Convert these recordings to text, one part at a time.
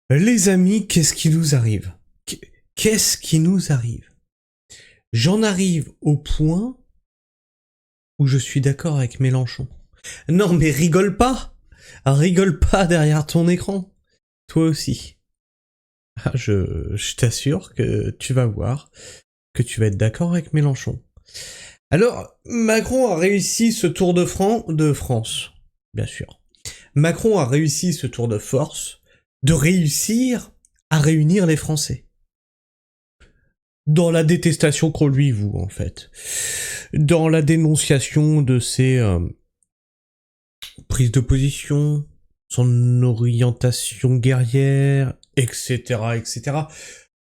Les amis, qu'est-ce qui nous arrive? Qu'est-ce qui nous arrive? J'en arrive au point où je suis d'accord avec Mélenchon. Non mais rigole pas! Rigole pas derrière ton écran. Toi aussi. Ah, je t'assure que tu vas voir que tu vas être d'accord avec Mélenchon. Alors, Macron a réussi ce tour de France, bien sûr. Macron a réussi ce tour de force de réussir à réunir les Français. Dans la détestation qu'on lui voue, en fait. Dans la dénonciation de ses prises de position, son orientation guerrière, etc., etc.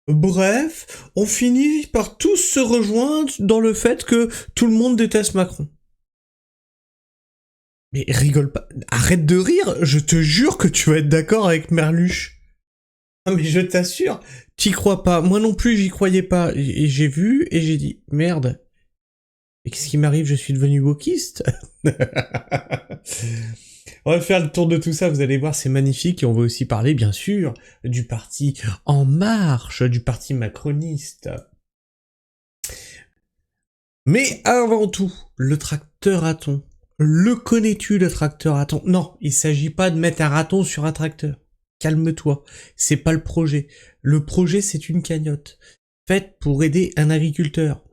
Bref, on finit par tous se rejoindre dans le fait que tout le monde déteste Macron. Mais rigole pas, arrête de rire, je te jure que tu vas être d'accord avec Merluche. Ah mais je t'assure, t'y crois pas, moi non plus j'y croyais pas, et j'ai vu et j'ai dit, merde, et qu'est-ce qui m'arrive, je suis devenu wokiste. On va faire le tour de tout ça, vous allez voir, c'est magnifique, et on va aussi parler, bien sûr, du parti En Marche, du parti macroniste. Mais avant tout, le tracteur à thon. Le connais-tu, le tracteur à thon? Non, il s'agit pas de mettre un raton sur un tracteur. Calme-toi, c'est pas le projet. Le projet, c'est une cagnotte, faite pour aider un agriculteur.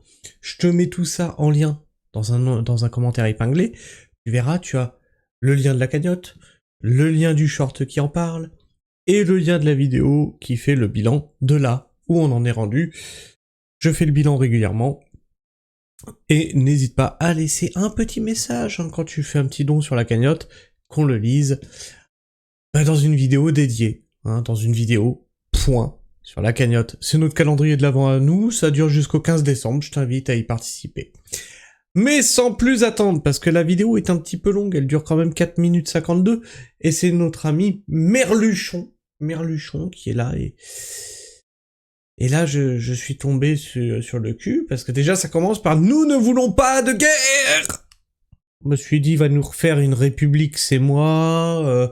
Je te mets tout ça en lien dans un commentaire épinglé. Tu verras, tu as le lien de la cagnotte, le lien du short qui en parle, et le lien de la vidéo qui fait le bilan de là où on en est rendu. Je fais le bilan régulièrement. Et n'hésite pas à laisser un petit message quand tu fais un petit don sur la cagnotte, qu'on le lise dans une vidéo dédiée, dans une vidéo, point, sur la cagnotte. C'est notre calendrier de l'avant à nous, ça dure jusqu'au 15 décembre, je t'invite à y participer. Mais sans plus attendre, parce que la vidéo est un petit peu longue, elle dure quand même 4 minutes 52, et c'est notre ami Merluchon, qui est là, et là, je suis tombé sur le cul, parce que déjà, ça commence par « Nous ne voulons pas de guerre !» Je me suis dit, il va nous refaire une république, c'est moi,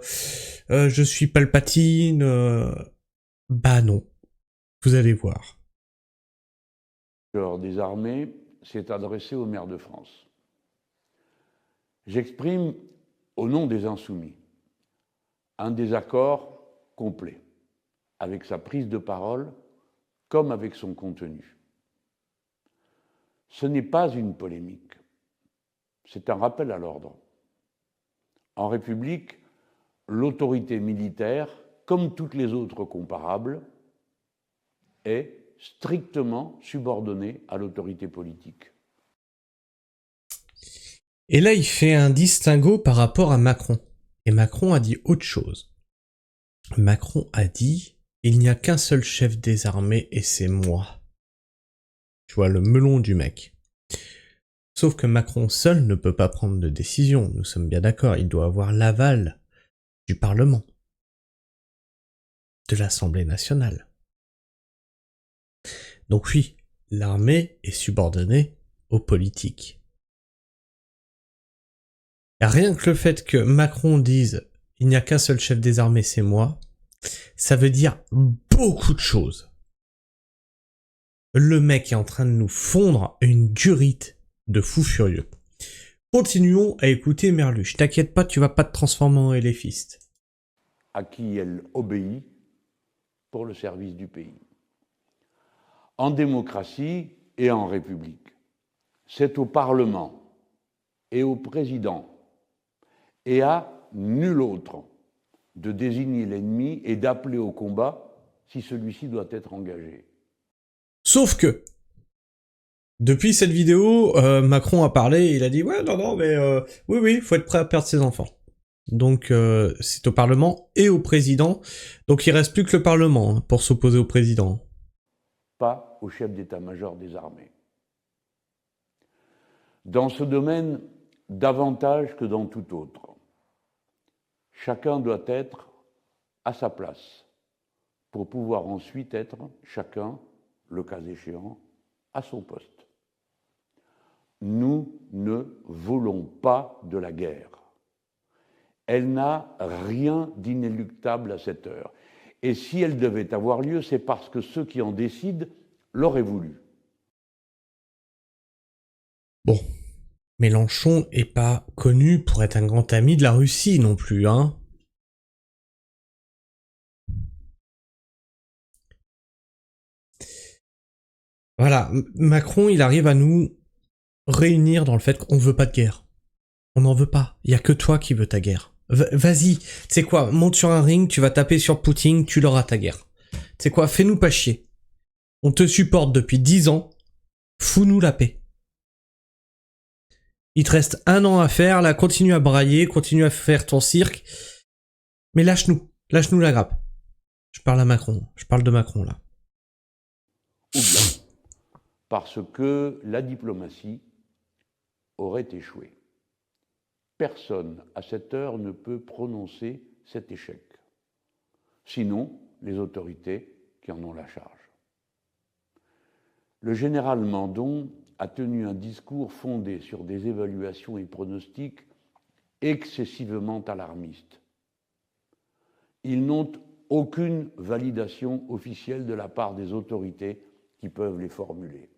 je suis Palpatine, bah non, vous allez voir. Des armées s'est adressé au maire de France. J'exprime, au nom des Insoumis, un désaccord complet avec sa prise de parole comme avec son contenu. Ce n'est pas une polémique, c'est un rappel à l'ordre. En République, l'autorité militaire, comme toutes les autres comparables, est strictement subordonnée à l'autorité politique. Et là, il fait un distinguo par rapport à Macron. Et Macron a dit autre chose. Macron a dit, il n'y a qu'un seul chef des armées et c'est moi. Tu vois, le melon du mec. Sauf que Macron seul ne peut pas prendre de décision, nous sommes bien d'accord, il doit avoir l'aval du Parlement, de l'Assemblée nationale. Donc oui, l'armée est subordonnée aux politiques. Et rien que le fait que Macron dise « il n'y a qu'un seul chef des armées, c'est moi », ça veut dire beaucoup de choses. Le mec est en train de nous fondre une durite de fou furieux. Continuons à écouter Merluche. T'inquiète pas, tu vas pas te transformer en éléphiste. À qui elle obéit pour le service du pays. En démocratie et en République, c'est au Parlement et au président et à nul autre de désigner l'ennemi et d'appeler au combat si celui-ci doit être engagé. Sauf que, depuis cette vidéo, Macron a parlé, il a dit « ouais, non, mais oui, faut être prêt à perdre ses enfants ». Donc c'est au Parlement et au président, donc il reste plus que le Parlement pour s'opposer au président. Pas au chef d'état-major des armées. Dans ce domaine, davantage que dans tout autre, chacun doit être à sa place pour pouvoir ensuite être chacun, le cas échéant, à son poste. Nous ne voulons pas de la guerre. Elle n'a rien d'inéluctable à cette heure. Et si elle devait avoir lieu, c'est parce que ceux qui en décident l'auraient voulu. Bon, Mélenchon est pas connu pour être un grand ami de la Russie non plus, hein. Voilà, Macron, il arrive à nous réunir dans le fait qu'on veut pas de guerre. On n'en veut pas. Il y a que toi qui veux ta guerre. Vas-y, tu sais quoi, monte sur un ring, tu vas taper sur Poutine, tu l'auras ta guerre. Tu sais quoi, fais-nous pas chier. On te supporte depuis 10 ans, fous-nous la paix. Il te reste 1 an à faire, là, continue à brailler, continue à faire ton cirque, mais lâche-nous la grappe. Je parle à Macron, je parle de Macron, là. Ou bien parce que la diplomatie aurait échoué. Personne, à cette heure, ne peut prononcer cet échec. Sinon, les autorités qui en ont la charge. Le général Mandon a tenu un discours fondé sur des évaluations et pronostics excessivement alarmistes. Ils n'ont aucune validation officielle de la part des autorités qui peuvent les formuler.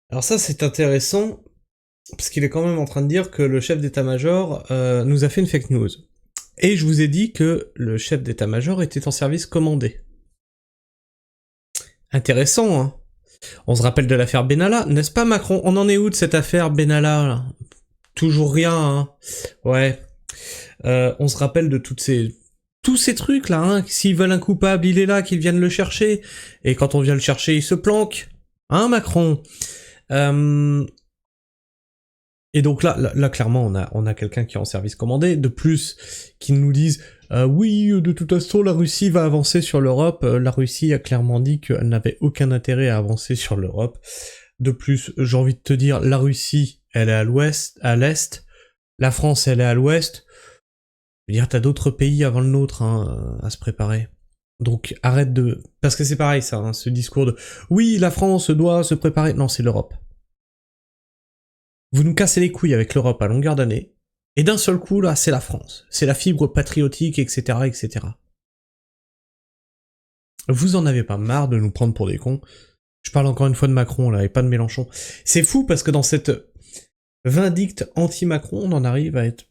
Alors ça, c'est intéressant, parce qu'il est quand même en train de dire que le chef d'état-major nous a fait une fake news. Et je vous ai dit que le chef d'état-major était en service commandé. Intéressant, hein. On se rappelle de l'affaire Benalla, n'est-ce pas Macron? On en est où de cette affaire Benalla, là? Toujours rien, hein. Ouais. On se rappelle de tous ces trucs là, hein. S'ils veulent un coupable, il est là, qu'ils viennent le chercher. Et quand on vient le chercher, il se planque. Hein, Macron? Et donc là, clairement, on a quelqu'un qui est en service commandé. De plus, qui nous disent oui, de toute façon, la Russie va avancer sur l'Europe. La Russie a clairement dit qu'elle n'avait aucun intérêt à avancer sur l'Europe. De plus, j'ai envie de te dire, la Russie, elle est à l'ouest, à l'est. La France, elle est à l'ouest. Je veux dire, t'as d'autres pays avant le nôtre, hein, à se préparer. Donc arrête de... Parce que c'est pareil ça, hein, ce discours de oui, la France doit se préparer. Non, c'est l'Europe. Vous nous cassez les couilles avec l'Europe à longueur d'année, et d'un seul coup, là, c'est la France. C'est la fibre patriotique, etc., etc. Vous en avez pas marre de nous prendre pour des cons? Je parle encore une fois de Macron, là, et pas de Mélenchon. C'est fou, parce que dans cette vindicte anti-Macron, on en arrive à être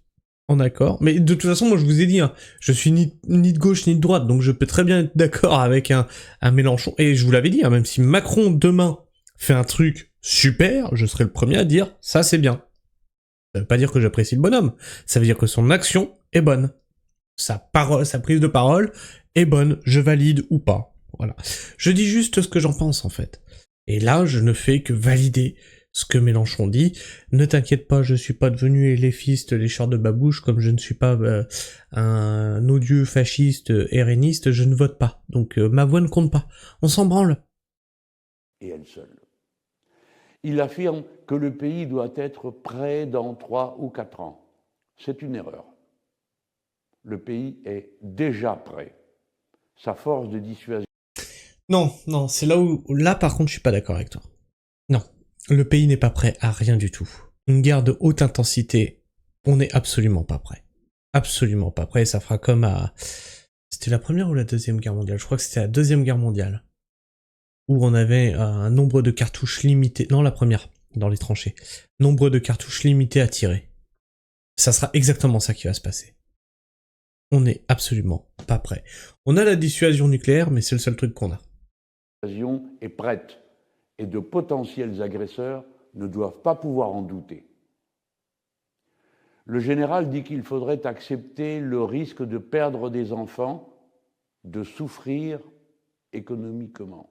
en accord. Mais de toute façon, moi, je vous ai dit, hein, je suis ni de gauche ni de droite, donc je peux très bien être d'accord avec un Mélenchon. Et je vous l'avais dit, hein, même si Macron, demain, fait un truc super, je serai le premier à dire, ça c'est bien. Ça veut pas dire que j'apprécie le bonhomme, ça veut dire que son action est bonne. Sa prise de parole est bonne, je valide ou pas. Voilà. Je dis juste ce que j'en pense en fait. Et là, je ne fais que valider ce que Mélenchon dit. Ne t'inquiète pas, je suis pas devenu éléphiste, lécheur de babouche, comme je ne suis pas un odieux fasciste RNiste, je ne vote pas. Donc ma voix ne compte pas. On s'en branle. Et elle seule. Il affirme que le pays doit être prêt dans 3 ou 4 ans. C'est une erreur. Le pays est déjà prêt. Sa force de dissuasion... Non, c'est là par contre je suis pas d'accord avec toi. Non, le pays n'est pas prêt à rien du tout. Une guerre de haute intensité, on n'est absolument pas prêt. Absolument pas prêt, ça fera comme à... C'était la première ou la deuxième guerre mondiale? Je crois que c'était la deuxième guerre mondiale. Où on avait un nombre de cartouches limité... Non, la première, dans les tranchées. Nombre de cartouches limité à tirer. Ça sera exactement ça qui va se passer. On n'est absolument pas prêt. On a la dissuasion nucléaire, mais c'est le seul truc qu'on a. La dissuasion est prête, et de potentiels agresseurs ne doivent pas pouvoir en douter. Le général dit qu'il faudrait accepter le risque de perdre des enfants, de souffrir économiquement.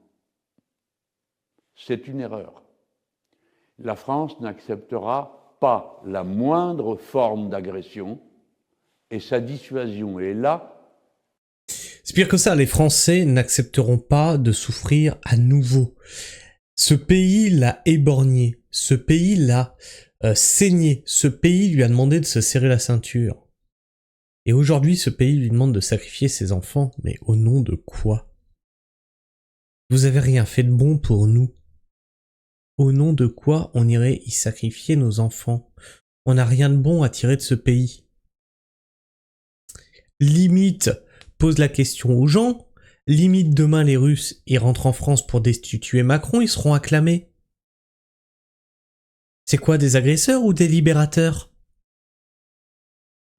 C'est une erreur. La France n'acceptera pas la moindre forme d'agression et sa dissuasion est là. C'est pire que ça, les Français n'accepteront pas de souffrir à nouveau. Ce pays l'a éborgné, ce pays l'a saigné, ce pays lui a demandé de se serrer la ceinture. Et aujourd'hui, ce pays lui demande de sacrifier ses enfants, mais au nom de quoi? Vous avez rien fait de bon pour nous. Au nom de quoi on irait y sacrifier nos enfants? On n'a rien de bon à tirer de ce pays. limite pose la question aux gens, limite demain les Russes, ils rentrent en France pour destituer Macron, ils seront acclamés. C'est quoi, des agresseurs ou des libérateurs?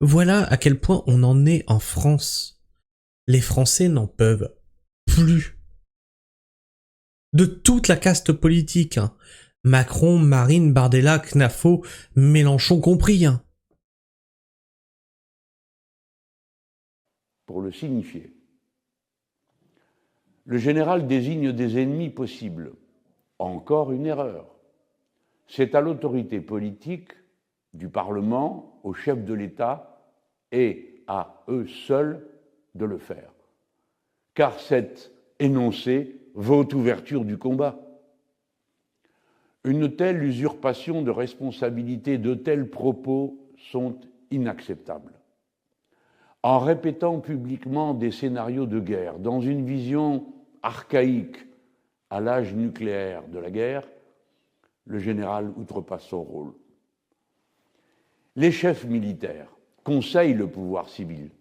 Voilà à quel point on en est en France. Les Français n'en peuvent plus. De toute la caste politique, hein. Macron, Marine, Bardella, Knafo, Mélenchon compris. Hein. Pour le signifier. Le général désigne des ennemis possibles. Encore une erreur. C'est à l'autorité politique du Parlement, au chef de l'État et à eux seuls de le faire. Car cet énoncé vaut ouverture du combat. Une telle usurpation de responsabilité, de tels propos sont inacceptables. En répétant publiquement des scénarios de guerre, dans une vision archaïque à l'âge nucléaire de la guerre, le général outrepasse son rôle. Les chefs militaires conseillent le pouvoir civil,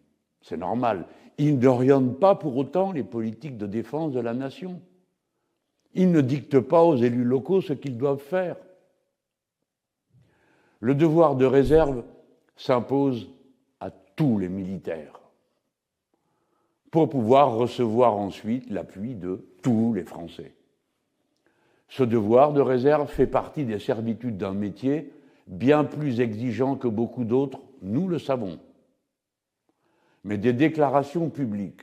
c'est normal. Ils n'orientent pas pour autant les politiques de défense de la nation. Ils ne dictent pas aux élus locaux ce qu'ils doivent faire. Le devoir de réserve s'impose à tous les militaires pour pouvoir recevoir ensuite l'appui de tous les Français. Ce devoir de réserve fait partie des servitudes d'un métier bien plus exigeant que beaucoup d'autres, nous le savons. Mais des déclarations publiques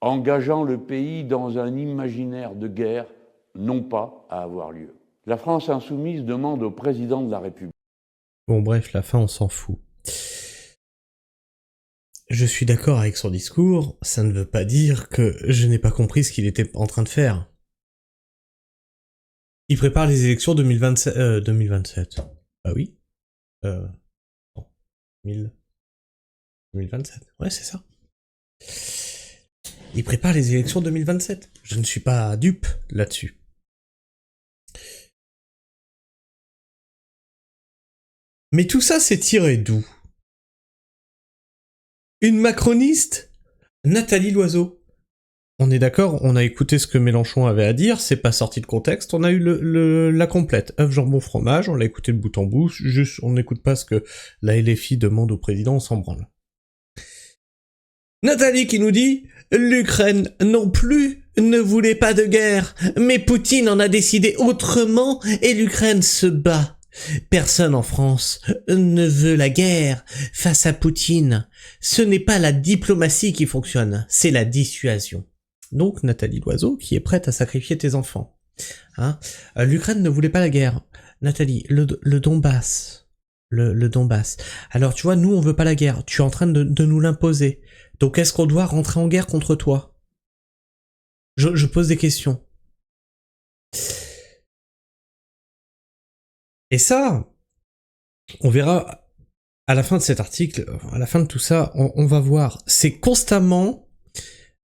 engageant le pays dans un imaginaire de guerre n'ont pas à avoir lieu. La France insoumise demande au président de la République. Bon bref, la fin on s'en fout. Je suis d'accord avec son discours, ça ne veut pas dire que je n'ai pas compris ce qu'il était en train de faire. Il prépare les élections 2027. Ah oui. Non. 2027. Ouais, c'est ça. Il prépare les élections 2027. Je ne suis pas dupe là-dessus. Mais tout ça, c'est tiré d'où? Une macroniste? Nathalie Loiseau. On est d'accord, on a écouté ce que Mélenchon avait à dire, c'est pas sorti de contexte, on a eu la complète, œuf, jambon, fromage, on l'a écouté de bout en bout, juste on n'écoute pas ce que la LFI demande au président, on s'en branle. Nathalie qui nous dit « L'Ukraine non plus ne voulait pas de guerre, mais Poutine en a décidé autrement et l'Ukraine se bat. Personne en France ne veut la guerre face à Poutine. Ce n'est pas la diplomatie qui fonctionne, c'est la dissuasion. » Donc Nathalie Loiseau qui est prête à sacrifier tes enfants. Hein, l'Ukraine ne voulait pas la guerre. Nathalie, le Donbass. Le Donbass. Alors tu vois, nous on veut pas la guerre. Tu es en train de nous l'imposer. Donc est-ce qu'on doit rentrer en guerre contre toi? Je pose des questions. Et ça, on verra à la fin de cet article, à la fin de tout ça, on va voir. C'est constamment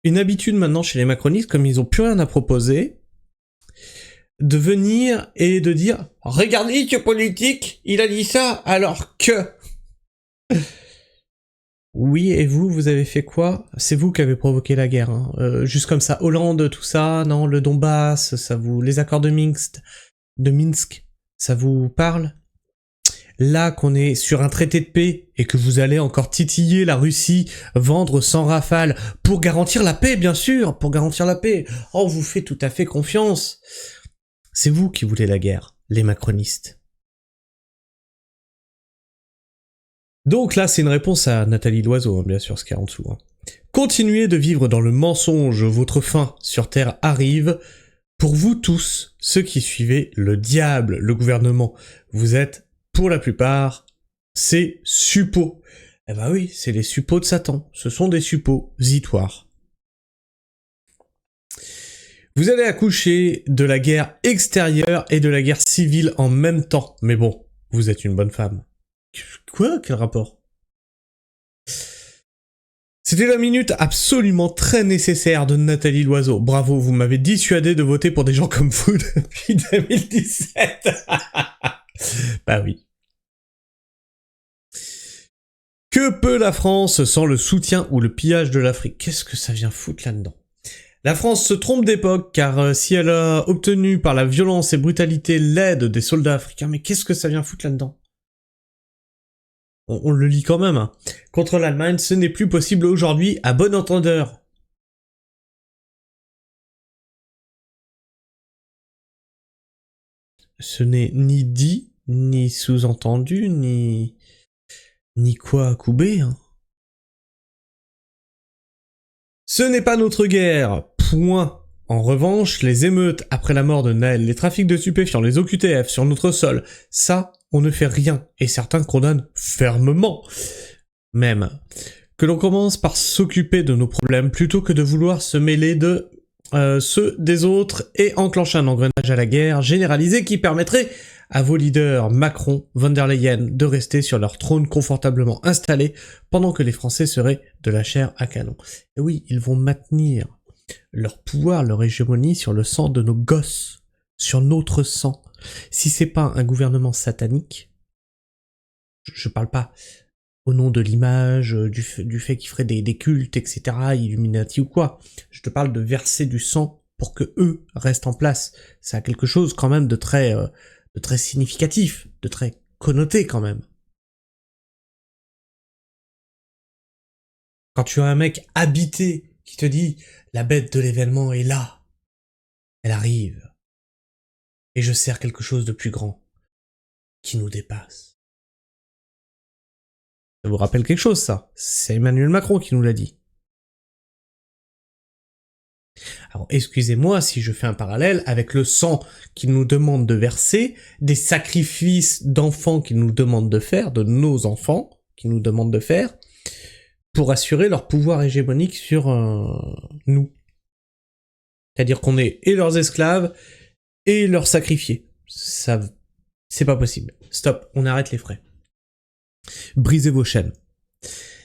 une habitude maintenant chez les macronistes, comme ils ont plus rien à proposer, de venir et de dire « Regardez ce politique, il a dit ça, alors que... » Oui, et vous avez fait quoi? C'est vous qui avez provoqué la guerre, hein. Juste comme ça, Hollande, tout ça, non, le Donbass, ça vous... Les accords de Minsk, ça vous parle? Là qu'on est sur un traité de paix et que vous allez encore titiller la Russie, vendre 100 rafales pour garantir la paix, bien sûr, pour garantir la paix. Oh, on vous fait tout à fait confiance. C'est vous qui voulez la guerre, les macronistes. Donc là, c'est une réponse à Nathalie Loiseau, hein, bien sûr, ce qu'il y a en dessous. Hein. Continuez de vivre dans le mensonge, votre fin sur Terre arrive. Pour vous tous, ceux qui suivez le diable, le gouvernement, vous êtes... Pour la plupart, c'est suppôts. Eh ben oui, c'est les suppôts de Satan. Ce sont des suppositoires. Vous allez accoucher de la guerre extérieure et de la guerre civile en même temps. Mais bon, vous êtes une bonne femme. Quoi? Quel rapport? C'était la minute absolument très nécessaire de Nathalie Loiseau. Bravo, vous m'avez dissuadé de voter pour des gens comme vous depuis 2017. Bah oui. Que peut la France sans le soutien ou le pillage de l'Afrique? Qu'est-ce que ça vient foutre là-dedans? La France se trompe d'époque, car si elle a obtenu par la violence et brutalité l'aide des soldats africains, mais qu'est-ce que ça vient foutre là-dedans? On le lit quand même, hein. Contre l'Allemagne, ce n'est plus possible aujourd'hui, à bon entendeur. Ce n'est ni dit, ni sous-entendu, ni quoi à couper, hein. Ce n'est pas notre guerre, point. En revanche, les émeutes après la mort de Naël, les trafics de stupéfiants, les OQTF sur notre sol, ça, on ne fait rien, et certains condamnent fermement. Même que l'on commence par s'occuper de nos problèmes plutôt que de vouloir se mêler de ceux des autres et enclencher un engrenage à la guerre généralisée qui permettrait à vos leaders Macron, von der Leyen de rester sur leur trône confortablement installés pendant que les Français seraient de la chair à canon. Et oui, ils vont maintenir leur pouvoir, leur hégémonie sur le sang de nos gosses, sur notre sang. Si c'est pas un gouvernement satanique, je parle pas au nom de l'image, du fait qu'il ferait des cultes, etc., Illuminati ou quoi. Je te parle de verser du sang pour que eux restent en place. Ça a quelque chose quand même de très significatif, de très connoté quand même. Quand tu as un mec habité qui te dit « La bête de l'événement est là, elle arrive, et je sers quelque chose de plus grand, qui nous dépasse ». Ça vous rappelle quelque chose, ça? C'est Emmanuel Macron qui nous l'a dit. Alors, excusez-moi si je fais un parallèle avec le sang qu'il nous demande de verser, des sacrifices d'enfants qu'il nous demande de faire, de nos enfants qu'il nous demande de faire, pour assurer leur pouvoir hégémonique sur nous. C'est-à-dire qu'on est et leurs esclaves et leurs sacrifiés. Ça, c'est pas possible. Stop, on arrête les frais. Brisez vos chaînes.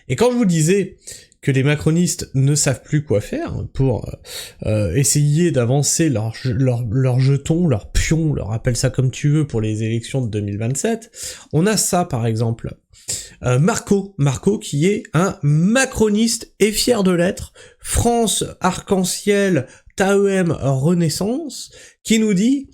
Et quand je vous disais que les macronistes ne savent plus quoi faire pour essayer d'avancer leurs jetons, leurs pions, leur appelle ça comme tu veux pour les élections de 2027, on a ça par exemple. Marco qui est un macroniste et fier de l'être, France Arc-en-Ciel, TAEM Renaissance, qui nous dit: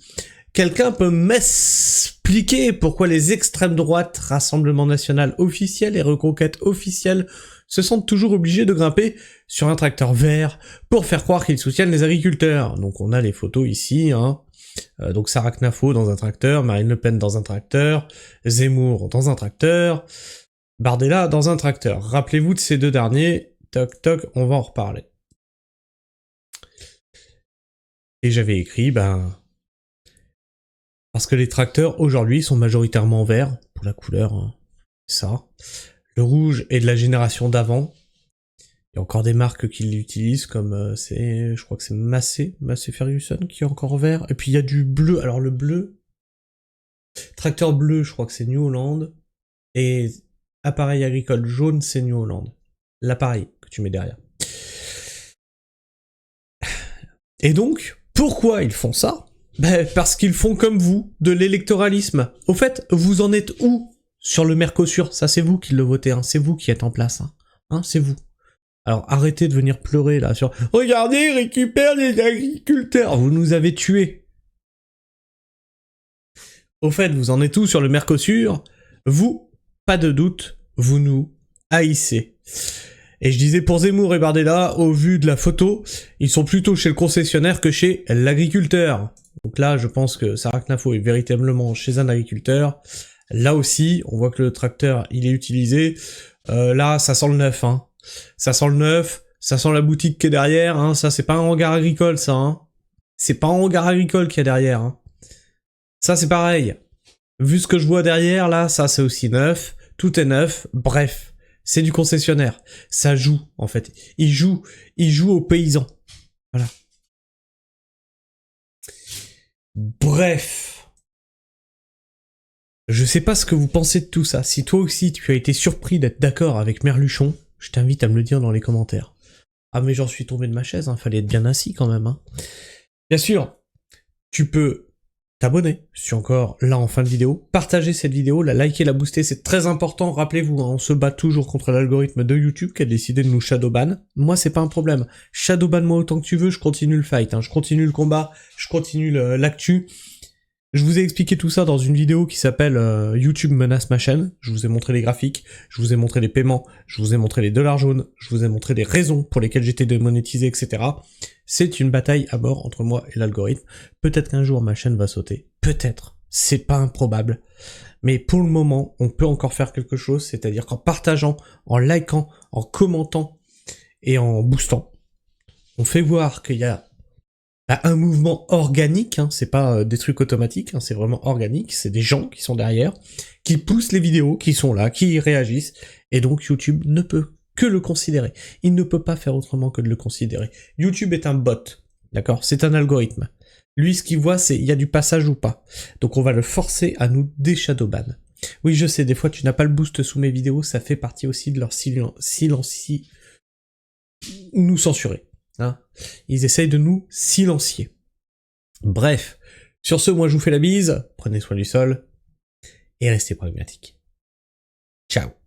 quelqu'un peut m'expliquer pourquoi les extrêmes droites, Rassemblement National officiel et Reconquête officielle se sentent toujours obligés de grimper sur un tracteur vert pour faire croire qu'ils soutiennent les agriculteurs. Donc on a les photos ici, hein. Donc Sarah Knafo dans un tracteur, Marine Le Pen dans un tracteur, Zemmour dans un tracteur, Bardella dans un tracteur. Rappelez-vous de ces deux derniers, toc toc, on va en reparler. Et j'avais écrit, parce que les tracteurs aujourd'hui sont majoritairement verts, pour la couleur, hein, ça. Le rouge est de la génération d'avant. Il y a encore des marques qui l'utilisent, comme je crois que c'est Massey Ferguson qui est encore vert. Et puis il y a du bleu. Alors le bleu, tracteur bleu, je crois que c'est New Holland. Et appareil agricole jaune, c'est New Holland. L'appareil que tu mets derrière. Et donc, pourquoi ils font ça? Parce qu'ils font comme vous, de l'électoralisme. Au fait, vous en êtes où sur le Mercosur? Ça, c'est vous qui le votez, hein. C'est vous qui êtes en place, hein, c'est vous. Alors, arrêtez de venir pleurer, là, sur « Regardez, ils récupèrent les agriculteurs !» Vous nous avez tués. Au fait, vous en êtes où sur le Mercosur? Vous, pas de doute, vous nous haïssez. Et je disais pour Zemmour et Bardella, au vu de la photo, ils sont plutôt chez le concessionnaire que chez l'agriculteur. Donc là, je pense que Sarah Knafo est véritablement chez un agriculteur. Là aussi, on voit que le tracteur, il est utilisé. Là, ça sent le neuf, hein. Ça sent le neuf, ça sent la boutique qui est derrière, hein. Ça, c'est pas un hangar agricole, ça, hein. C'est pas un hangar agricole qu'il y a derrière, hein. Ça, c'est pareil. Vu ce que je vois derrière, là, ça, c'est aussi neuf. Tout est neuf. Bref, c'est du concessionnaire. Ça joue, en fait. Il joue aux paysans. Voilà. Bref. Je sais pas ce que vous pensez de tout ça. Si toi aussi tu as été surpris d'être d'accord avec Merluchon, je t'invite à me le dire dans les commentaires. Ah mais j'en suis tombé de ma chaise, hein. Fallait être bien assis quand même, hein. Bien sûr, tu peux t'abonner si tu es encore là en fin de vidéo, partager cette vidéo, la liker, la booster, c'est très important, rappelez-vous, hein, on se bat toujours contre l'algorithme de YouTube qui a décidé de nous shadowban. Moi c'est pas un problème, shadowban moi autant que tu veux, je continue le fight, hein, je continue le combat, je continue l'actu. Je vous ai expliqué tout ça dans une vidéo qui s'appelle YouTube menace ma chaîne. Je vous ai montré les graphiques, je vous ai montré les paiements, je vous ai montré les dollars jaunes, je vous ai montré les raisons pour lesquelles j'étais démonétisé, etc. C'est une bataille à mort entre moi et l'algorithme. Peut-être qu'un jour ma chaîne va sauter. Peut-être. C'est pas improbable. Mais pour le moment, on peut encore faire quelque chose, c'est-à-dire qu'en partageant, en likant, en commentant et en boostant, on fait voir qu'il y a un mouvement organique, hein, c'est pas des trucs automatiques, hein, c'est vraiment organique, c'est des gens qui sont derrière, qui poussent les vidéos, qui sont là, qui réagissent, et donc YouTube ne peut que le considérer. Il ne peut pas faire autrement que de le considérer. YouTube est un bot, d'accord? C'est un algorithme. Lui, ce qu'il voit, c'est il y a du passage ou pas. Donc on va le forcer à nous déshadowban. Oui, je sais, des fois tu n'as pas le boost sous mes vidéos, ça fait partie aussi de leur silence, nous censurer. Hein, ils essayent de nous silencier. Bref, sur ce, moi je vous fais la bise, prenez soin du sol, et restez pragmatiques. Ciao.